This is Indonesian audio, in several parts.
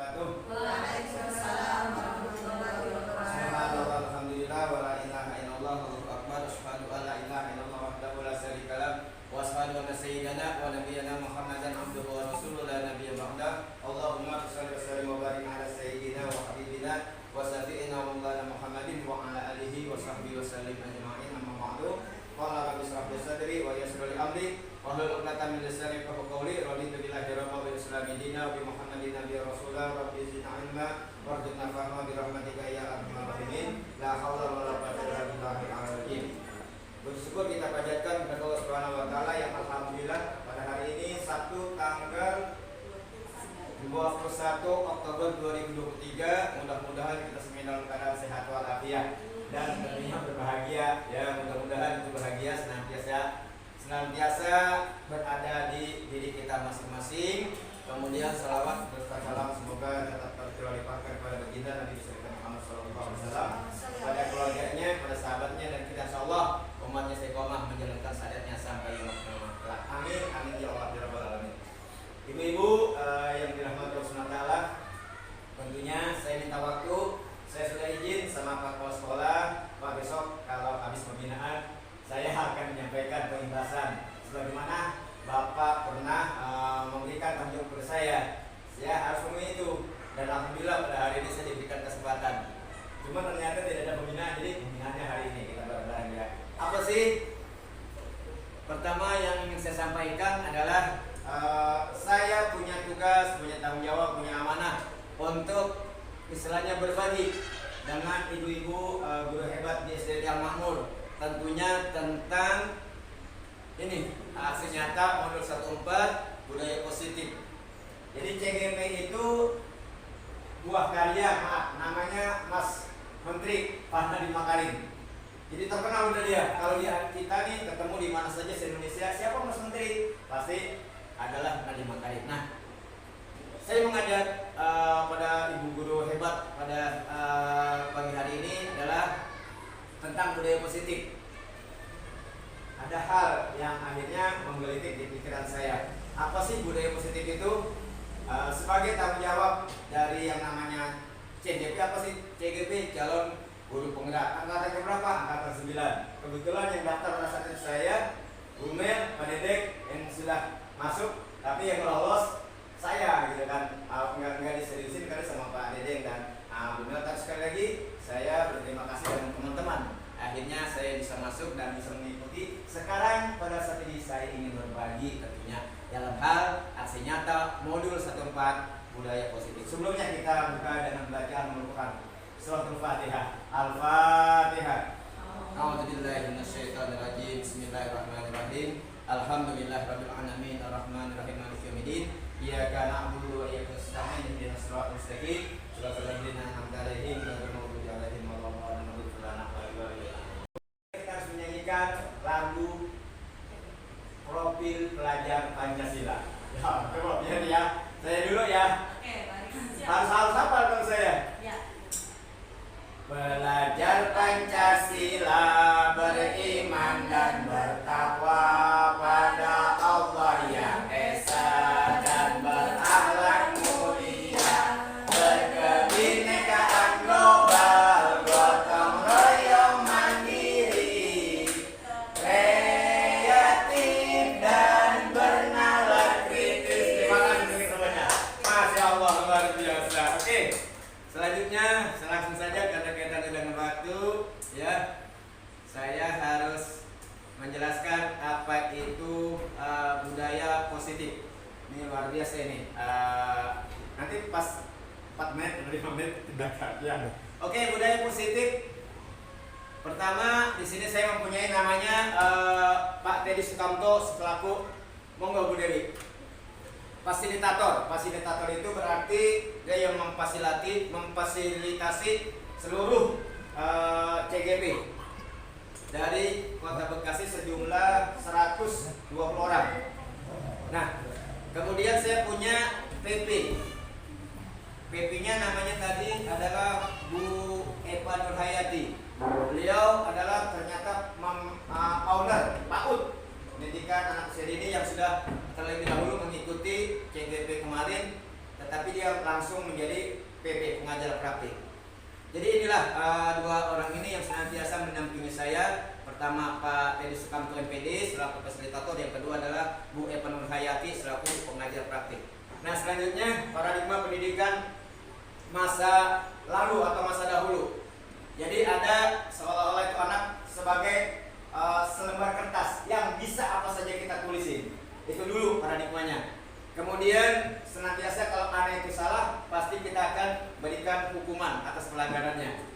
wabarakatuh. Waalaikumsalam warahmatullahi wabarakatuh. Subhanallah, alhamdulillah, wa la ilaha illallah, Allahu akbar. Asyhadu an la ilaha illallah wahdahu la syarika lah, wa asyhadu anna sayyidana wa nabiyyana Muhammadan abduhu wa rasuluhu la nabiyya ba'dah. Allahumma shalli wa sallim wa barik ala sayyidina wa habibina wa syafi'ina wa maulana Muhammadin wa ala alihi wa sahbihi wa sallim ajma'in. Amma ba'du. Qala rabbi shrah li sadri wa yassir li amri wahlul 'uqdatam min lisani yafqahu qawli. Raditu billahi rabban wa islami dinan wa bi Muhammadin nabiyyan rasulan. Rabbi zidna ilma warzuqna fahma bi rahmatika ya arhamar rahimin. La haula wa la quwwata illa billahil aliyyil azim. Bersyukur kita panjatkan kepada Allah Subhanahu wa taala yang alhamdulillah pada hari ini Sabtu tanggal 21 Oktober 2023, mudah-mudahan kita semua dalam keadaan sehat walafiat dan tentunya berbahagia ya. Mudah-mudahan itu bahagia senantiasa berada di diri kita masing-masing. Kemudian salawat berserta salam semoga tetap terlimpahkan kepada baginda Nabi Muhammad SAW, pada keluarganya, pada sahabatnya, dan kita insyaallah umatnya istiqomah menjalankan syariatnya sampai yaumul kiamat. Amin amin ya Allah ya rabbal alamin. Ibu-ibu yang dirahmati Allah Subhanahu wa taala, tentunya saya minta waktu. Saya sudah izin sama Pak Kepala Sekolah, Pak, besok kalau habis pembinaan saya akan menyampaikan penjelasan sebagaimana Bapak pernah memberikan tanggung jawab kepada saya. Saya harus memenuhi itu, dan alhamdulillah pada hari ini saya diberikan kesempatan. Cuma ternyata tidak ada pembinaan, jadi pembinaannya hari ini kita bareng-bareng ya. Apa sih? Pertama yang ingin saya sampaikan adalah saya punya tugas, punya tanggung jawab, punya amanah untuk istilahnya berbagi dengan ibu-ibu guru hebat di SD Al Makmur, tentunya tentang ini aksi nyata modul 14 budaya positif. Jadi CGP itu buah karya, namanya Mas Menteri Pak Nadiem Makarim. Jadi terkenal udah dia. Kalau dia kita nih ketemu di mana saja di Indonesia, siapa Mas Menteri? Pasti adalah Nadiem Makarim. Nah, saya mengajak pada ibu guru hebat pada pagi hari ini adalah tentang budaya positif. Ada hal yang akhirnya menggelitik di pikiran saya. Apa sih budaya positif itu? Sebagai tanggung jawab dari yang namanya CGP, apa sih CGP? Calon guru penggerak. Angkatan berapa? Angkatan 9. Kebetulan yang daftar pada saat itu saya, Umel, Pak Dedek yang sudah masuk, tapi yang lolos saya gitu kan. Enggak diseriusin karena sama Pak Dedeng dan Umel. Tapi sekali lagi saya berterima kasih dengan teman-teman. Akhirnya saya bisa masuk dan bisa mengikuti. Sekarang pada saat ini saya ingin berbagi tentunya dalam hal aksi nyata modul 14 budaya positif. Sebelumnya kita buka dengan bacaan merupakan Suratul Fatihah. Al-Fatihah. A'udzubillahi minasyaitonir rajim. Bismillahirrahmanirrahim. Alhamdulillahirabbil alamin arrahmanirrahim maliki yaumiddin. Iyyaka na'budu wa iyyaka nasta'in ihdinas siratal mustaqim siratal ladzina an'amta 'alaihim ghairil maghdubi 'alaihim waladdallin. Kita harus menyanyikan lagu Profil Pelajar Pancasila. Ya, coba biar ya. Saya dulu ya. Oke, baik. Harus hafal dong saya. Ya. Belajar Pancasila, beriman dan bertakwa pada Allah yang esa dan berakhlak mulia, berkebinekaan global, gotong royong mandiri, kreatif dan bernalar kritis. Terima kasih semuanya. Masya Allah, luar biasa. Oke, selanjutnya langsung saja karena kita dengan waktu ya. Saya harus menjelaskan apa itu budaya positif. Ini luar biasa ini. Nanti pas 4 menit, 5 menit tidak ya. Oke, budaya positif. Pertama di sini saya mempunyai namanya Pak Teddy Sukamto selaku, monggo Bu Dewi. Fasilitator. Fasilitator itu berarti dia yang memfasilitasi seluruh CGP dari Kota Bekasi sejumlah 120 orang. Nah, kemudian saya punya PP. PP-nya namanya tadi adalah Bu Eva Nurhayati. Beliau adalah ternyata owner PAUD, pendidikan anak usia dini, yang sudah terlebih dahulu mengikuti CGP kemarin tetapi dia langsung menjadi PP, pengajar praktik. Jadi inilah dua orang ini yang senantiasa mendampingi saya. Pertama Pak Teddy Sukamto MPD selaku fasilitator, yang kedua adalah Bu Eva Nurhayati selaku pengajar praktik. Nah, selanjutnya paradigma pendidikan masa lalu atau masa dahulu. Jadi ada seolah-olah itu anak sebagai selembar kertas yang bisa apa saja kita tulisin. Itu dulu paradigmanya. Kemudian senantiasa kalau anak itu salah, pasti kita akan berikan hukuman atas pelanggarannya.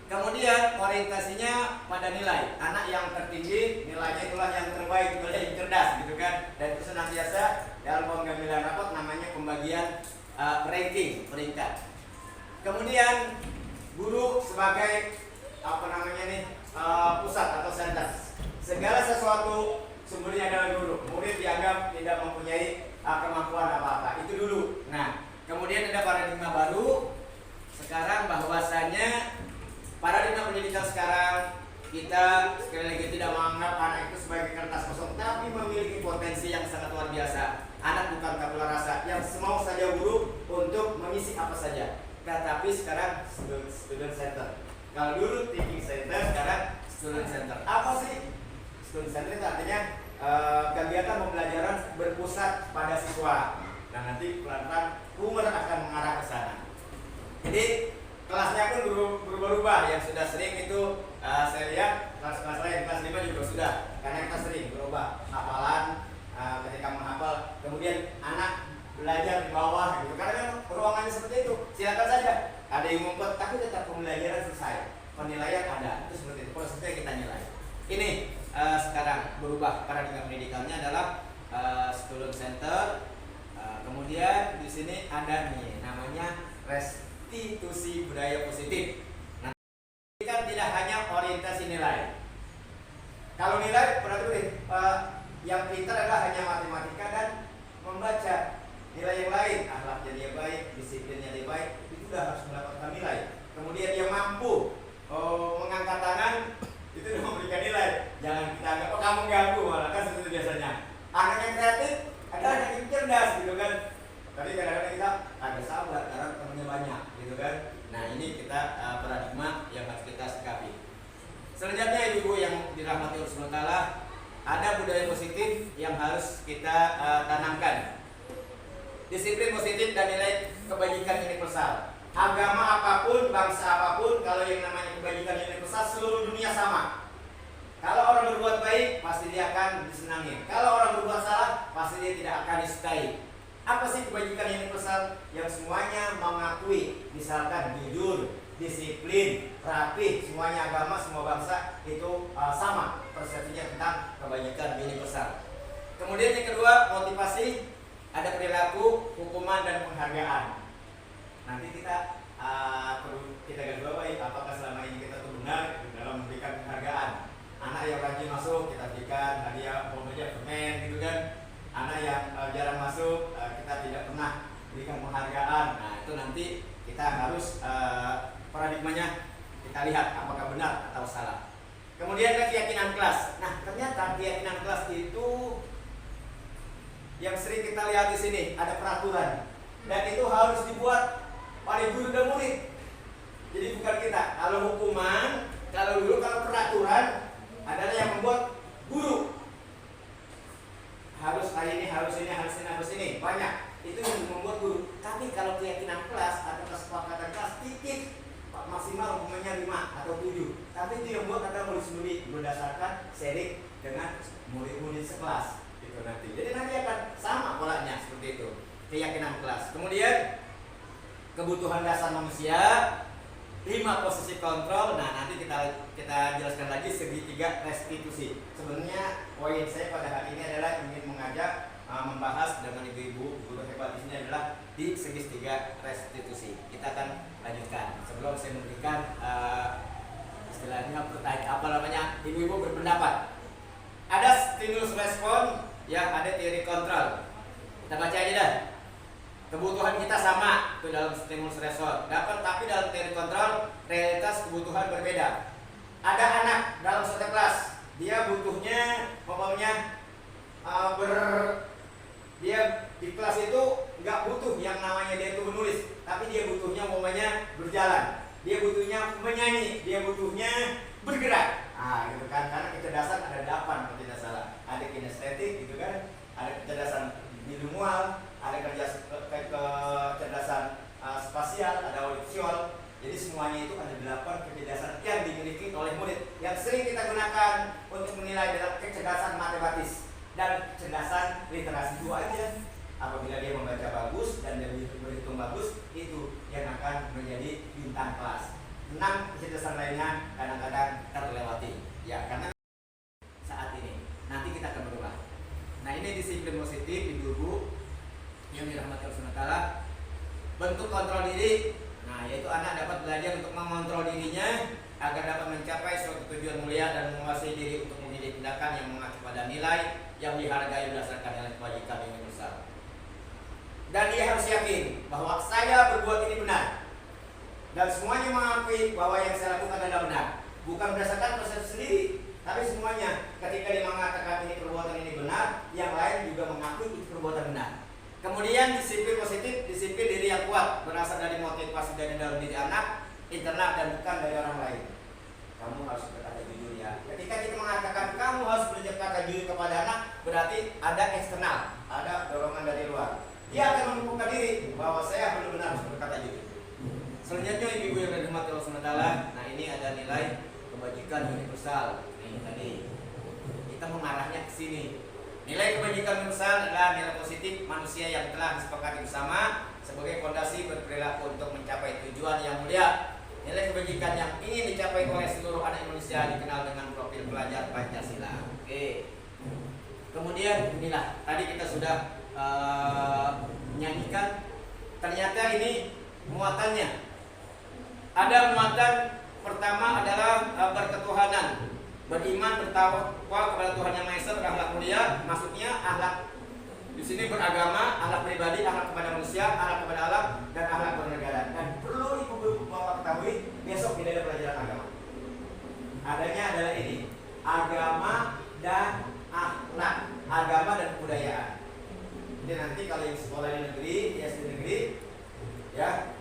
Kemudian orientasinya pada nilai. Anak yang tertinggi nilainya itulah yang terbaik, itulah yang cerdas gitu kan. Dan itu senantiasa dalam pengambilan rapot namanya pembagian ranking, peringkat. Kemudian guru sebagai pusat atau center. Segala sesuatu sumbernya adalah guru. Murid dianggap tidak mempunyai kemampuan apa-apa. Itu dulu. Nah, kemudian ada paradigma baru sekarang, bahwasanya paradigma pendidikan sekarang kita sekali lagi tidak menganggap anak itu sebagai kertas kosong, tapi memiliki potensi yang sangat luar biasa. Anak bukan tabula rasa yang semau saja guru untuk mengisi apa saja. Tetapi sekarang student center. Kalau dulu thinking center, sekarang student center. Apa sih student center? Itu artinya kegiatan pembelajaran berpusat pada siswa. Dan nanti pelan-pelan umur akan mengarah ke sana. Jadi kelasnya pun berubah-ubah. Yang sudah sering itu saya lihat kelas-kelas lain, kelas 5 juga sudah, karena kita sering berubah hafalan ketika menghafal. Kemudian anak belajar di bawah gitu, karena kan ruangannya seperti itu. Silakan saja, ada yang ngumpet, tapi tetap pembelajaran selesai, penilaian ada. Itu seperti itu prosesnya, kita nilai. Ini sekarang berubah paradigma pendidikannya adalah student center. Kemudian di sini ada nih namanya restitusi budaya positif. Nah, kan tidak hanya orientasi nilai. Kalau nilai berarti yang pintar adalah hanya matematika dan membaca. Nilai yang lain, akhlaknya dia baik, disiplinnya dia baik, itu sudah harus mendapatkan nilai. Kemudian dia mampu mengangkat tangan, itu sudah memberikan nilai. Jangan kita anggap kamu ganggu, malah kan seperti biasanya. Anak yang kreatif adalah anak yang cerdas gitu kan. Tapi kadang-kadang kita ada sabar karena temannya banyak gitu kan. Nah, ini kita paradigma yang harus kita sikapi. Selanjutnya ibu-ibu yang dirahmati Allah Subhanahu wa taala, ada budaya positif yang harus kita tanamkan. Disiplin positif dan nilai kebajikan universal. Agama apapun, bangsa apapun, kalau yang namanya kebajikan universal seluruh dunia sama. Kalau orang berbuat baik, pasti dia akan disenangi. Kalau orang berbuat salah, pasti dia tidak akan disukai. Apa sih kebajikan universal? Yang semuanya mengakui, misalkan jujur, disiplin, rapi, semuanya agama, semua bangsa itu sama persepsinya tentang kebajikan universal. Kemudian yang kedua, motivasi, ada perilaku, hukuman, dan penghargaan. Nanti kita perlu kita garis bawahi apakah selama ini kita tuh benar dalam memberikan penghargaan. Anak yang rajin masuk kita berikan hadiah, pokoknya permen gitu kan. Anak yang jarang masuk kita tidak pernah berikan penghargaan. Nah, itu nanti kita harus paradigmanya kita lihat apakah benar atau salah. Kemudian keyakinan kelas. Nah, ternyata keyakinan kelas itu yang sering kita lihat di sini ada peraturan, dan itu harus dibuat oleh guru dan murid. Jadi bukan kita. Kalau hukuman, kalau peraturan adalah yang membuat guru. Harus ini, harus ini, banyak. Itu yang membuat guru. Tapi kalau keyakinan kelas atau kesepakatan kelas titik maksimal hukumannya 5 atau 7. Tapi itu yang membuat adalah murid-murid berdasarkan sharing dengan murid-murid sekelas. Nanti. Jadi nanti akan sama polanya seperti itu. Keyakinan kelas. Kemudian kebutuhan dasar manusia, 5 posisi kontrol. Nah, nanti kita jelaskan lagi segitiga restitusi. Sebenarnya poin saya pada hari ini adalah ingin mengajak membahas dengan ibu-ibu guru hebat di sini adalah di segitiga restitusi. Kita akan lanjutkan. Sebelum saya memberikan istilahnya pertanyaan, ibu-ibu berpendapat. Ada stimulus respon, ya ada teori kontrol. Kita baca aja dah. Kebutuhan kita sama itu dalam stimulus respon. Tapi dalam teori kontrol realitas kebutuhan berbeda. Ada anak dalam satu kelas, dia butuhnya dia di kelas itu nggak butuh yang namanya dia itu menulis, tapi dia butuhnya umpamanya berjalan, dia butuhnya menyanyi, dia butuhnya bergerak. Ah, gitu kan? Karena kecerdasan ada 8 kalau tidak salah. Ada kinestetik gitu kan, ada kecerdasan bilingual, ada kecerdasan spasial, ada audivisual. Jadi semuanya itu ada 8 kecerdasan yang dimiliki oleh murid yang sering kita gunakan untuk menilai dalam kecerdasan matematis dan kecerdasan literasi itu aja. Apabila dia membaca bagus dan dia berhitung bagus, itu yang akan menjadi bintang kelas. 6 kecerdasan lainnya kadang-kadang terlewati. Ya, karena saat ini nanti kita akan berubah. Nah, ini disiplin positif ibu-ibu yang dirahmati Allah SWT. Bentuk kontrol diri. Nah, yaitu anak dapat belajar untuk mengontrol dirinya agar dapat mencapai suatu tujuan mulia dan menguasai diri untuk memilih tindakan yang mengacu pada nilai yang dihargai berdasarkan nilai kewajiban yang universal. Dan dia harus yakin bahwa saya berbuat ini benar dan semuanya mengakui bahwa yang saya lakukan adalah benar, bukan berdasarkan proses sendiri, tapi semuanya ketika dia mengatakan ini perbuatan ini benar, yang lain juga mengakui itu perbuatan benar. Kemudian disiplin positif, disiplin diri yang kuat berasal dari motivasi dari dalam diri anak, internal dan bukan dari orang lain. Kamu harus berkata jujur ya. Ketika kita mengatakan kamu harus berkata jujur kepada anak, berarti ada eksternal, ada dorongan dari luar. Dia akan membuka diri bahwa saya benar-benar harus berkata jujur. Selanjutnya ibu-ibu yang dirahmati Allah SWT, nah ini ada nilai kebajikan universal. Ini tadi kita mengarahnya ke sini. Nilai kebajikan universal adalah nilai positif manusia yang telah disepakati bersama sebagai fondasi berperilaku untuk mencapai tujuan yang mulia. Nilai kebajikan yang ingin dicapai oleh seluruh anak Indonesia dikenal dengan profil pelajar Pancasila. Oke. Kemudian inilah tadi kita sudah menyanyikan. Ternyata ini muatannya. Ada muatan pertama adalah berketuhanan, beriman, bertakwa kepada Tuhan Yang Maha Esa, berakhlak mulia. Maksudnya akhlak di sini beragama, akhlak pribadi, akhlak kepada manusia, akhlak kepada alam, dan akhlak bernegara. Dan perlu ibu-ibu bapak ketahui, besok tidak ada pelajaran agama. Adanya adalah ini, agama dan akhlak, agama dan kebudayaan. Jadi nanti kalau yang sekolah di negeri, di SD negeri, ya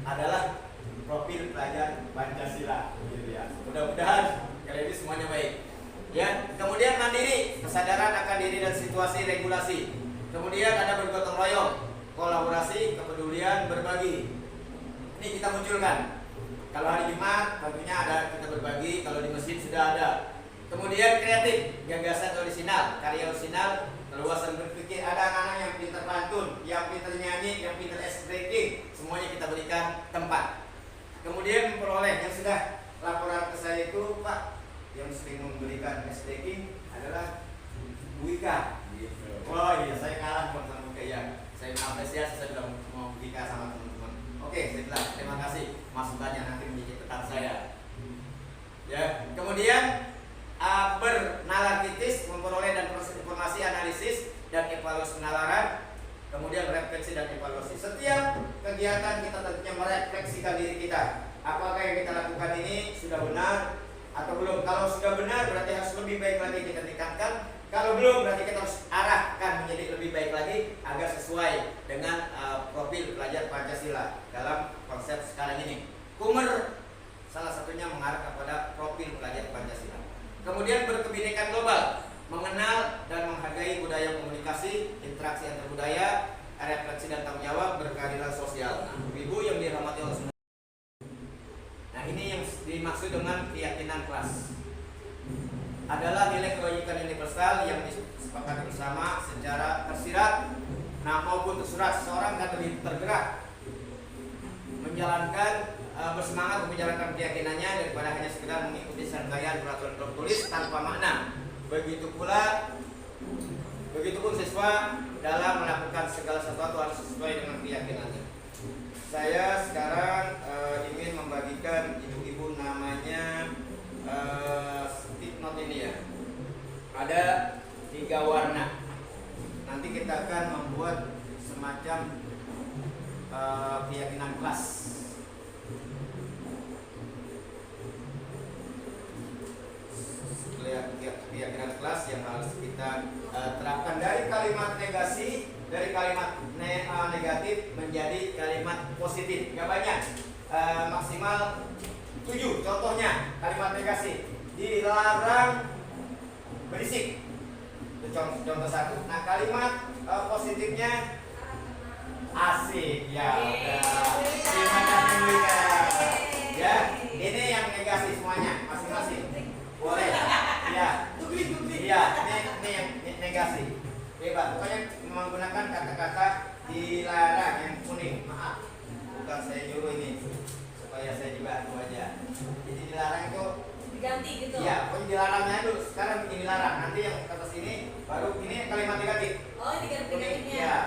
adalah profil pelajar Pancasila, gitu ya. Mudah-mudahan kali ini semuanya baik. Ya, kemudian mandiri, kesadaran akan diri dan situasi regulasi. Kemudian ada bergotong royong, kolaborasi, kepedulian, berbagi. Ini kita munculkan. Kalau hari Jumat tentunya ada kita berbagi, kalau di masjid sudah ada. Kemudian kreatif, gagasan orisinal, karya orisinal, keluasan berpikir. Ada anak-anak yang pintar pantun, yang pintar nyanyi, yang pintar ice breaking, semuanya kita berikan tempat. Kemudian memperoleh yang sudah laporan ke saya itu, Pak, yang sering memberikan ice breaking adalah Bu Ika. Oh iya, saya kalah sama Bu Ika ya. Saya mengapresiasi, saya sudah mau Bu Ika sama teman-teman. Oke, saya bilang terima kasih masukannya, nanti menjadi catatan saya. Ya, kemudian bernalar kritis, memperoleh dan proses informasi, analisis dan evaluasi penalaran, kemudian refleksi dan evaluasi. Setiap kegiatan kita tentunya merefleksikan diri kita. Apakah yang kita lakukan ini sudah benar atau belum? Kalau sudah benar berarti harus lebih baik lagi kita tingkatkan. Kalau belum berarti kita harus arahkan menjadi lebih baik lagi agar sesuai dengan profil pelajar Pancasila dalam konsep sekarang ini. Kumer salah satunya mengarah kepada profil pelajar Pancasila. Kemudian berkebinekaan global, mengenal dan menghargai budaya komunikasi, interaksi antar budaya, refleksi dan tanggung jawab, berkeadilan sosial. Nah, ibu yang dirahmati Allah SWT. Nah, ini yang dimaksud dengan keyakinan kelas. Adalah nilai kebajikan universal yang disepakati bersama secara tersirat, nah maupun tersurat. Seseorang akan lebih tergerak menjalankan bersemangat untuk menjalankan keyakinannya daripada hanya sekedar mengikuti serangkaian peraturan tertulis tanpa makna. Begitupun siswa dalam melakukan segala sesuatu harus sesuai dengan keyakinannya. Saya sekarang ingin membagikan ibu-ibu namanya stick note ini ya. Ada 3 warna. Nanti kita akan membuat semacam keyakinan kelas. Keyakinan kelas yang harus kita terapkan dari kalimat negasi, dari kalimat negatif kalimat positif, nggak banyak. Maksimal 7. Contohnya kalimat negasi, dilarang berisik. Itu contoh satu. Nah, kalimat positifnya asik. Ya, udah. Terima kasih Wika. Ya, ini yang negasi semuanya masing-masing. Boleh. Ya. Iya, ini yang negasi. Bebas. Pokoknya menggunakan kata-kata dilarang yang kuning. Maaf, bukan saya nyuruh ini, supaya saya juga tahu aja. Jadi dilarang itu Diganti gitu. iya, pokoknya dilarangnya dulu. Sekarang ini dilarang. Nanti yang atas ini baru ini kalimat negatif. Oh, diganti Kuning, negatifnya. iya.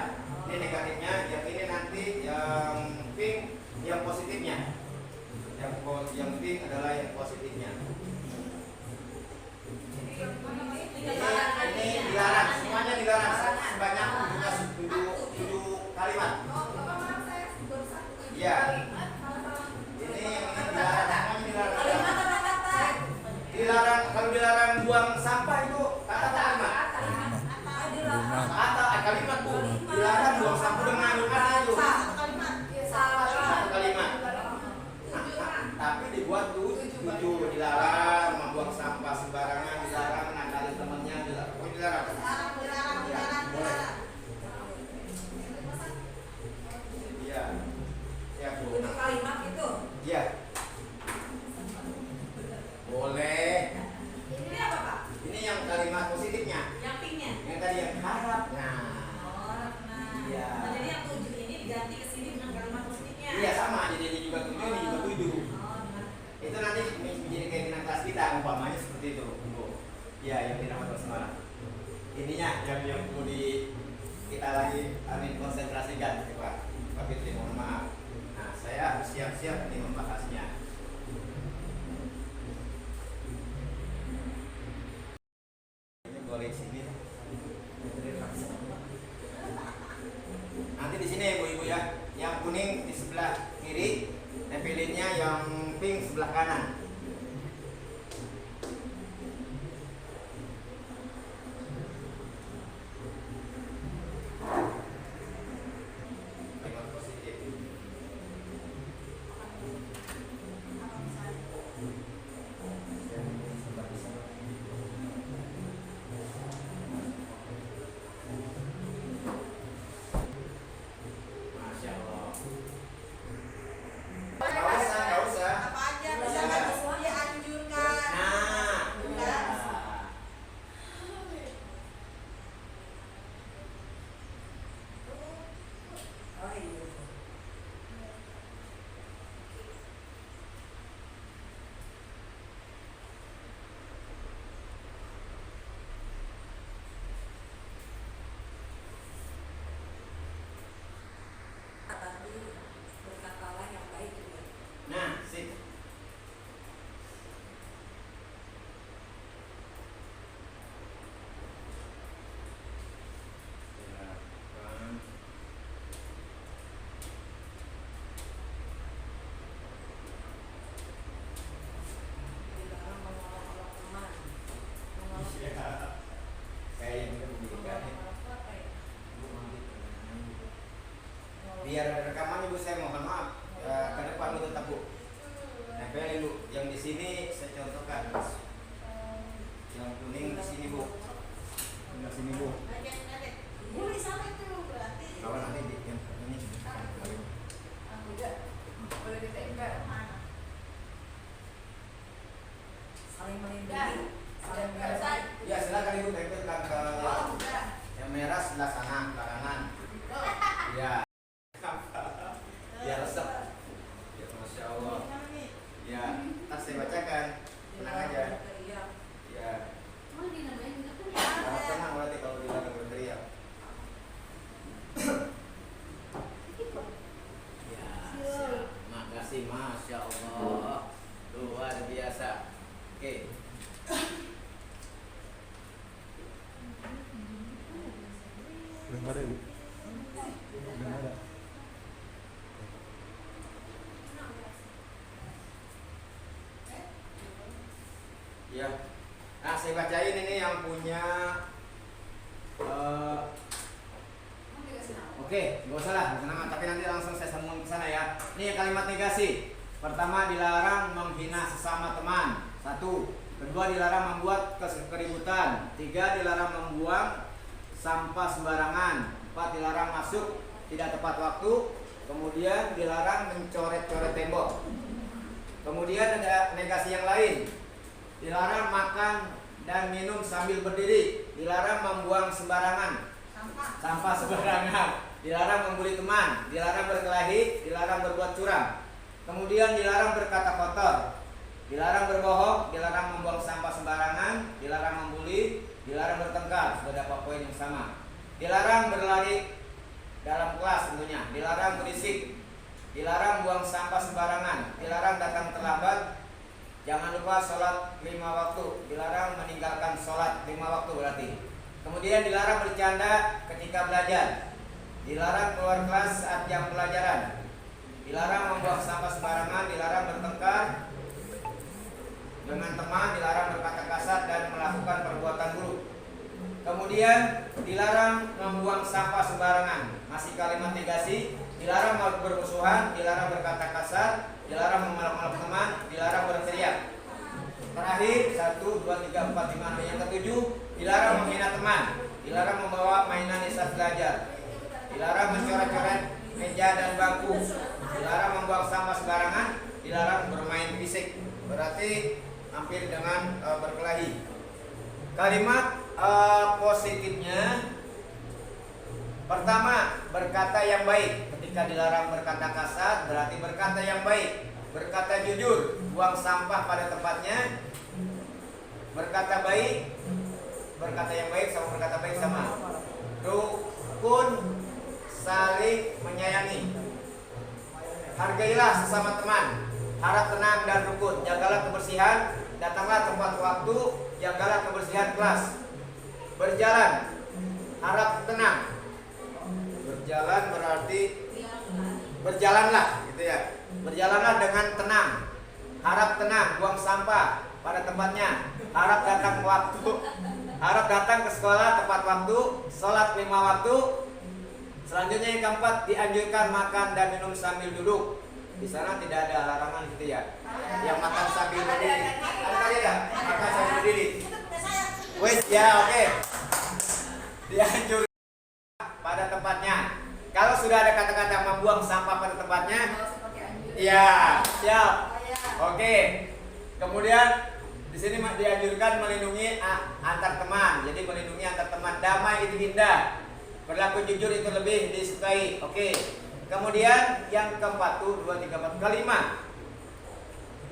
Ini negatifnya, yang ini nanti yang pink yang positifnya. Yang pink adalah yang positifnya. Ini dilarang, semuanya dilarang sebanyak 7 kalimat. Iya. Ini dilarang, semuanya dilarang. Kalimat apa kata? Dilarang, kalau dilarang buang sampah itu kata kalimat. Kata kalimat Bu. Dilarang buang sampah dengan kata itu. Satu kalimat. Tapi dibuat 7 dilarang membuang sampah sembarangan, dilarang nakalin temannya, dilarang. Oh, dilarang. Iya. Ya, Bu. Kalimat itu. Iya. Boleh. Ini apa, Pak? Ini yang kalimat positifnya. Yang pinknya. Yang tadi yang harap. Nah. Oh, nah. Iya. Nah, jadi yang 7 ini diganti ke sini dengan kalimat positifnya. Iya sama, jadi ini juga 7, ini juga 7. Oh, nah. Itu nanti menjadi keyakinan kelas kita, umpamanya seperti itu, Bu. Iya, yang dinamakan bersama. Ininya yang perlu kita lagi konsentrasikan, Pak. Pak Fitri, mohon maaf. Nah, saya harus siap-siap nih membahasnya. Ini boleh sini. Nanti di sini ibu-ibu ya, yang kuning di sebelah kiri, tempelinnya yang pink sebelah kanan. Kalimat positif. Masya Allah. Nggak usah. Apa aja Iya. misalkan dianjurkan. Nah, Iya. Oh iya. Tadi berkatalah yang baik juga. nah, sip. Silakan. Dilarang mengolok-olok teman. Mengolok Iya. Saya yang membimbingkannya. apa ya? Biar ada rekamannya Bu, saya mohon maaf. Ya, ke depan Bu tetap Bu. Tempelin Bu. Yang di sini saya contohkan. Yang kuning di sini Bu. Di sini Bu. Boleh sampai itu berarti. Kalau nanti di yang ini. Boleh ditempel. Saling melindungi. Saling melindungi. Ya silakan Ibu tempelkan ke yang merah sebelah sana, sebelah kanan. Ya. Biar resep. Ya, Masya Allah. Ya, ntar saya bacakan. Tenang aja. Ya. Kalau tenang berarti kalau dilarang berteriak. Ya, siap. Makasih, Masya Allah. Luar biasa. Oke. Belum ada, Bu. Belum ada. Ya. Nah, saya bacain ini yang punya Oke, nggak usah lah, tapi nanti langsung saya sambung ke sana. sana ya. Ini kalimat negasi. Pertama, dilarang menghina sesama teman. 1. Kedua, dilarang membuat keributan. 3, dilarang membuang sampah sembarangan. 4, dilarang masuk tidak tepat waktu. Kemudian dilarang mencoret-coret tembok. Kemudian ada negasi yang lain. Dilarang makan dan minum sambil berdiri. Dilarang membuang sembarangan sampah sembarangan. Dilarang membuli teman. Dilarang berkelahi. Dilarang berbuat curang. Kemudian dilarang berkata kotor. Dilarang berbohong. Dilarang membuang sampah sembarangan. Dilarang membuli. Dilarang bertengkar. Sudah dapat poin yang sama. Dilarang berlari dalam kelas tentunya. Dilarang berisik. Dilarang buang sampah sembarangan. Dilarang datang terlambat. Jangan lupa sholat 5 waktu. Dilarang meninggalkan sholat 5 waktu berarti. Kemudian dilarang bercanda ketika belajar. Dilarang keluar kelas saat jam pelajaran. Dilarang membuang sampah sembarangan. Dilarang bertengkar dengan teman. Dilarang berkata kasar dan melakukan perbuatan buruk. Kemudian dilarang membuang sampah sembarangan. Masih kalimat negasi. Dilarang bermusuhan. Dilarang berkata kasar. Dilarang memeluk-meluk teman. Dilarang berteriak. Terakhir 1, 2, 3, 4, 5. Yang ketujuh, dilarang menghina teman. Dilarang membawa mainan di saat belajar. Dilarang mencoret-coret meja dan bangku. Dilarang membuang sampah sembarangan. Dilarang bermain fisik. Berarti hampir dengan berkelahi. Kalimat positifnya, pertama, berkata yang baik. Ketika dilarang berkata kasar, berarti berkata yang baik. Berkata jujur, buang sampah pada tempatnya. Berkata baik, berkata yang baik sama berkata baik sama. Rukun, saling menyayangi. Hargailah sesama teman. Harap tenang dan rukun. Jagalah kebersihan. Datanglah tepat waktu. Jagalah kebersihan kelas. Berjalan, harap tenang. Berjalan berarti berjalanlah, gitu ya. Berjalanlah dengan tenang. Harap tenang, buang sampah pada tempatnya. Harap datang waktu. Harap datang ke sekolah tepat waktu. Sholat 5 waktu. Selanjutnya yang keempat, dianjurkan makan dan minum sambil duduk. Di sana tidak ada larangan gitu ya. Yang makan sambil berdiri. Ada tadi ya? Makan sambil berdiri. Wes ya, oke. Dianjurkan pada tempatnya. Kalau sudah ada kata-kata membuang sampah pada tempatnya, iya, siap. Oke. Kemudian di sini dianjurkan melindungi antar teman. Jadi melindungi antar teman. Damai itu indah. Berlaku jujur itu lebih disukai. Oke. Kemudian yang keempat tuh 2, 3, 4. Kelima,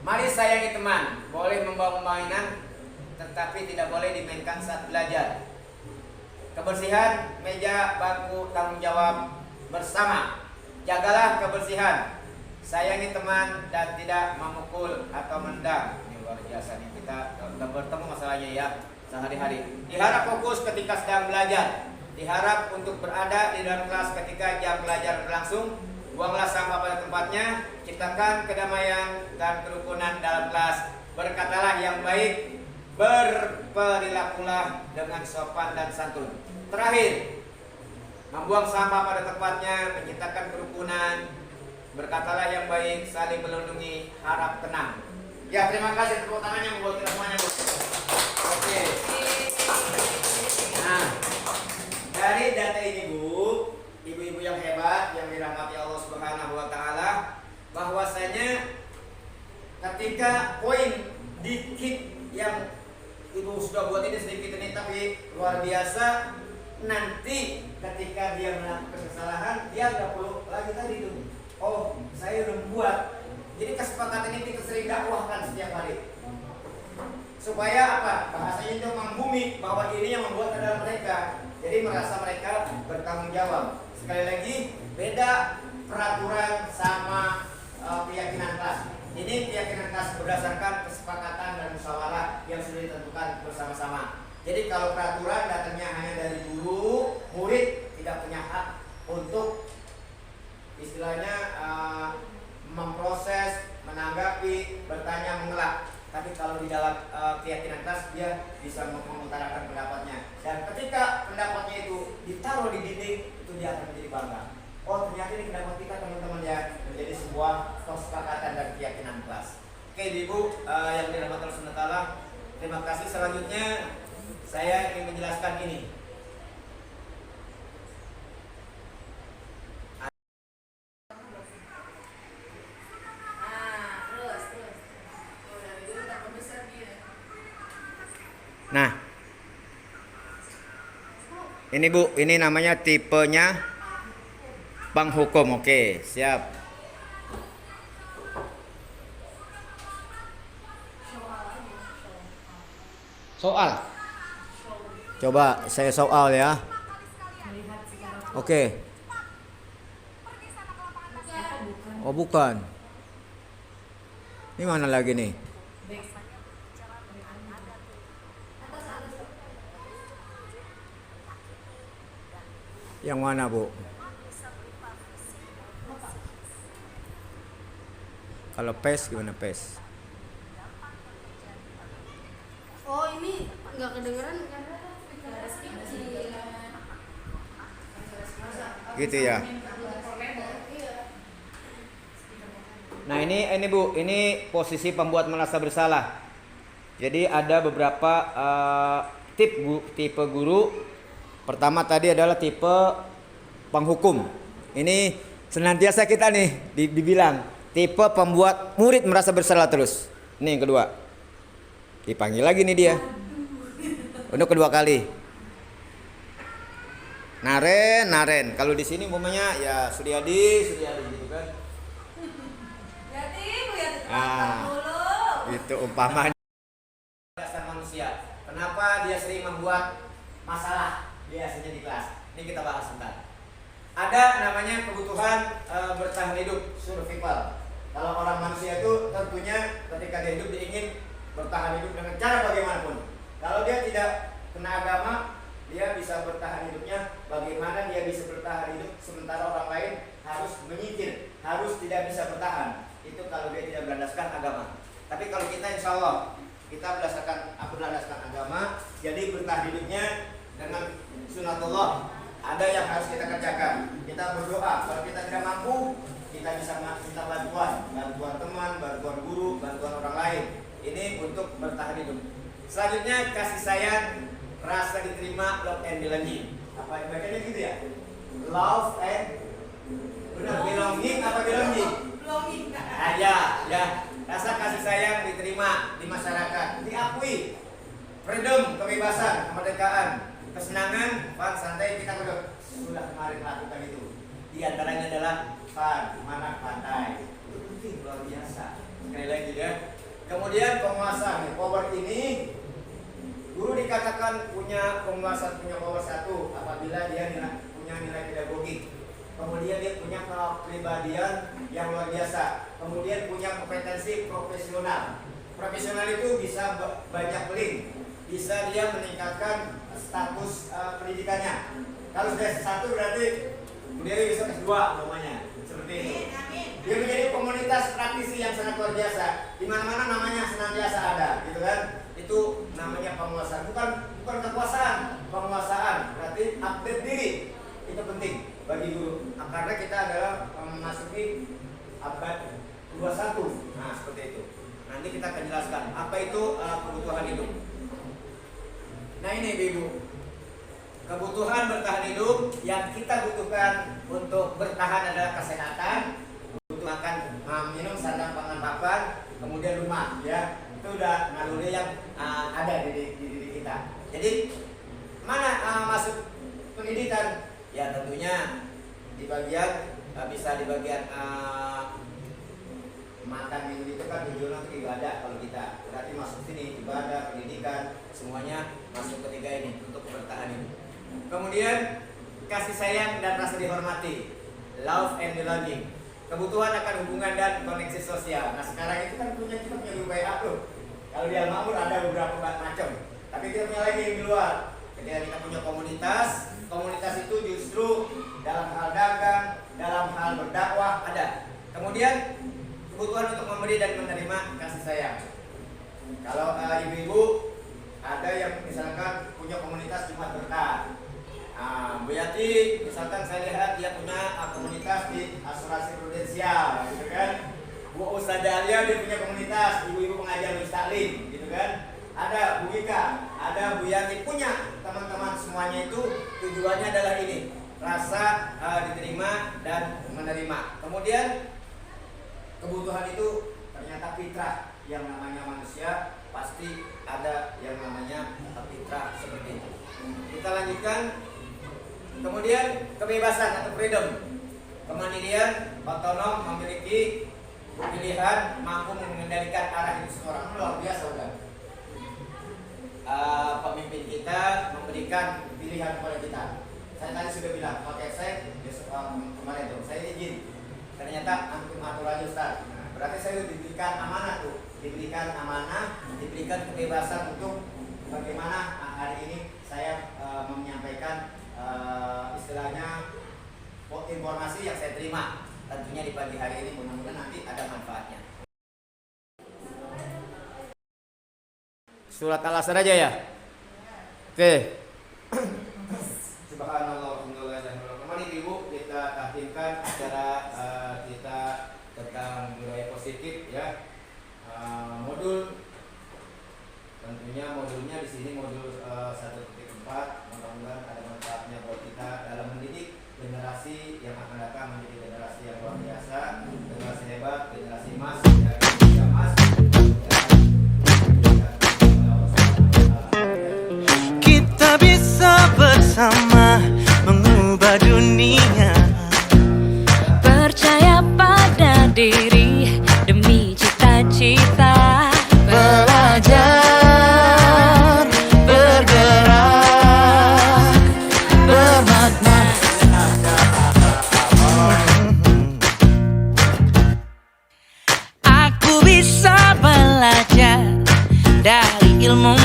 mari sayangi teman. Boleh membawa mainan, tetapi tidak boleh dimainkan saat belajar. Kebersihan meja, bangku, tanggung jawab bersama. Jagalah kebersihan. Sayangi teman dan tidak memukul atau mendang. Ini luar biasa nih, kita bertemu masalahnya ya sehari-hari. Diharap fokus ketika sedang belajar. Diharap untuk berada di dalam kelas ketika jam belajar berlangsung. Buanglah sampah pada tempatnya. Ciptakan kedamaian dan kerukunan dalam kelas. Berkatalah yang baik. Berperilakulah dengan sopan dan santun. Terakhir, membuang sampah pada tempatnya, menciptakan kerukunan. Berkatalah yang baik, saling melindungi, harap tenang. Ya, terima kasih tepuk tangannya buat kita semuanya, Bu. Oke. Nah, dari data ini, Bu, ibu-ibu yang hebat yang dirahmati Allah Subhanahu wa taala, bahwasanya ketika poin dikit yang Ibu sudah buat ini sedikit ini tapi luar biasa. Nanti ketika dia melakukan kesalahan, dia nggak perlu lagi tadi itu. Oh, saya udah membuat. Jadi kesepakatan ini kita sering dakwahkan setiap hari. Supaya apa? Bahasanya itu membumi bahwa ini yang membuat adalah mereka. Jadi merasa mereka bertanggung jawab. Sekali lagi, beda peraturan sama keyakinan kelas. Ini keyakinan kelas berdasarkan kesepakatan dan musyawarah yang sudah ditentukan bersama-sama. Jadi kalau peraturan datangnya hanya dari guru, murid tidak punya hak untuk istilahnya memproses, menanggapi, bertanya, mengelak. Tapi kalau di dalam keyakinan kelas dia bisa mengutarakan pendapatnya. Dan ketika pendapatnya itu ditaruh di dinding, itu dia akan menjadi bangga. Oh ternyata ini kita teman-teman ya menjadi sebuah kesepakatan dan keyakinan kelas. Oke ibu yang dirahmati Allah Subhanahu wa taala, terima kasih. Selanjutnya saya ingin menjelaskan ini. Nah, ini Bu, ini namanya tipenya penghukum. Oke, siap. Soal. Coba saya soal ya. Melihat secara Oke. Oh bukan. Ini mana lagi nih? back. Yang mana Bu? Kalau PES gimana PES? Oh ini nggak kedengeran karena ada Gitu ya. Nah ini Bu, ini posisi pembuat merasa bersalah. Jadi ada beberapa tipe guru. Pertama tadi adalah tipe penghukum. Ini senantiasa kita nih dibilang tipe pembuat murid merasa bersalah terus. Ini yang kedua. Dipanggil lagi nih dia. Untuk kedua kali. Naren. Kalau di sini umpamanya ya Suryadi gitu kan. Jadi Bu ya Ah. dulu. Itu umpamanya dasar manusia. Kenapa dia sering membuat masalah biasanya di kelas? Ini kita bahas sebentar. Ada namanya kebutuhan bertahan hidup, survival. Kalau orang manusia itu tentunya ketika dia hidup dia ingin bertahan hidup dengan cara bagaimanapun. Kalau dia tidak kena agama, dia bisa bertahan hidupnya. Bagaimana dia bisa bertahan hidup sementara orang lain harus menyingkir, harus tidak bisa bertahan. Itu kalau dia tidak berlandaskan agama. Tapi kalau kita insya Allah kita berlandaskan agama, jadi bertahan hidupnya dengan sunatullah. Ada yang harus kita kerjakan. Kita berdoa. Kalau kita tidak mampu, kita bisa minta bantuan teman, bantuan guru, bantuan orang lain. Ini untuk bertahan hidup. Selanjutnya kasih sayang, rasa diterima, love and belonging. Apa bacanya gitu ya? Love and belonging apa belonging? Belonging. Ya. Rasa kasih sayang diterima di masyarakat, diakui. Freedom, kebebasan, kemerdekaan, kesenangan, fun, santai. Kita sudah kemarin lakukan itu. Di antaranya adalah fun, mana pantai. Itu penting, luar biasa. Sekali lagi ya. Kemudian penguasaan, power ini guru dikatakan punya penguasaan, punya power 1 apabila dia punya nilai pedagogik. Kemudian dia punya kepribadian yang luar biasa. Kemudian punya kompetensi profesional. Profesional itu bisa banyak link. Bisa dia meningkatkan status pendidikannya. Kalau sudah S1 berarti dia bisa S2 namanya. Seperti itu. Dia menjadi komunitas praktisi yang sangat luar biasa. Di mana-mana namanya senantiasa ada, gitu kan? Itu namanya penguasaan. Bukan kekuasaan, penguasaan. Berarti update diri. Itu penting bagi guru. Karena kita adalah memasuki abad 21. Nah, seperti itu. Nanti kita akan jelaskan apa itu kebutuhan hidup. Nah, ini Ibu. Kebutuhan bertahan hidup yang kita butuhkan untuk bertahan adalah kesehatan, butuh makan, minum, sandang, pangan, papan, kemudian rumah, ya. Itu udah naluri yang ada di diri kita. Jadi mana masuk pendidikan? Ya tentunya di bagian bisa di bagian makan minum itu kan tujuan untuk ibadah. Kalau kita berarti masuk sini ibadah, pendidikan, semuanya masuk ketiga ini untuk bertahan ini. Kemudian kasih sayang dan rasa dihormati, love and belonging. Kebutuhan akan hubungan dan koneksi sosial. Nah sekarang itu kan kita punya grup WA tuh. Kalau di Al-Ma'mur ada beberapa macam. Tapi kita punya lagi di luar. Ketika kita punya komunitas itu justru dalam hal dagang, dalam hal berdakwah ada. Kemudian kebutuhan untuk memberi dan menerima kasih sayang. Kalau ibu-ibu ada yang misalkan punya komunitas Jumat Berkah, Nah, Bu Yati, misalkan saya lihat dia punya komunitas di asuransi prudensial, gitu kan. Bu Ustazah Alia dia punya komunitas ibu-ibu pengajar mustaklim, gitu kan. Ada Bu Ika, ada Bu Yati, punya teman-teman semuanya itu tujuannya adalah ini, rasa diterima dan menerima. Kemudian kebutuhan itu ternyata fitrah, yang namanya manusia pasti ada yang namanya fitrah seperti itu. Kita lanjutkan. Kemudian kebebasan atau freedom, kemandirian, otonom, memiliki pilihan, mampu mengendalikan arah hidup seseorang. Luar biasa udah. Pemimpin kita memberikan pilihan kepada kita. Saya tadi sudah bilang, pakai saya besok kemarin tuh, saya izin. Ternyata antum atur aja Ustaz. Berarti saya diberikan amanah tuh, diberikan amanah, diberikan kebebasan untuk bagaimana hari ini saya menyampaikan istilahnya informasi yang saya terima. Tentunya di pagi hari ini mudah-mudahan nanti ada manfaatnya. Surat Al-Asr aja ya. Oke. Subhanallah, alhamdulillah, kembali Ibu kita tahtimkan acara kita tentang budaya positif ya. Modul tentunya modulnya di sini modul 1.4. Mudah-mudahan ada manfaatnya buat kita dalam mendidik generasi yang akan datang menjadi generasi yang luar biasa, generasi hebat, generasi emas, generasi emas. Kita bisa bersama mengubah dunia. Percaya pada diri demi cita-cita. Belajar, bergerak, bermakna. Aku bisa belajar dari ilmu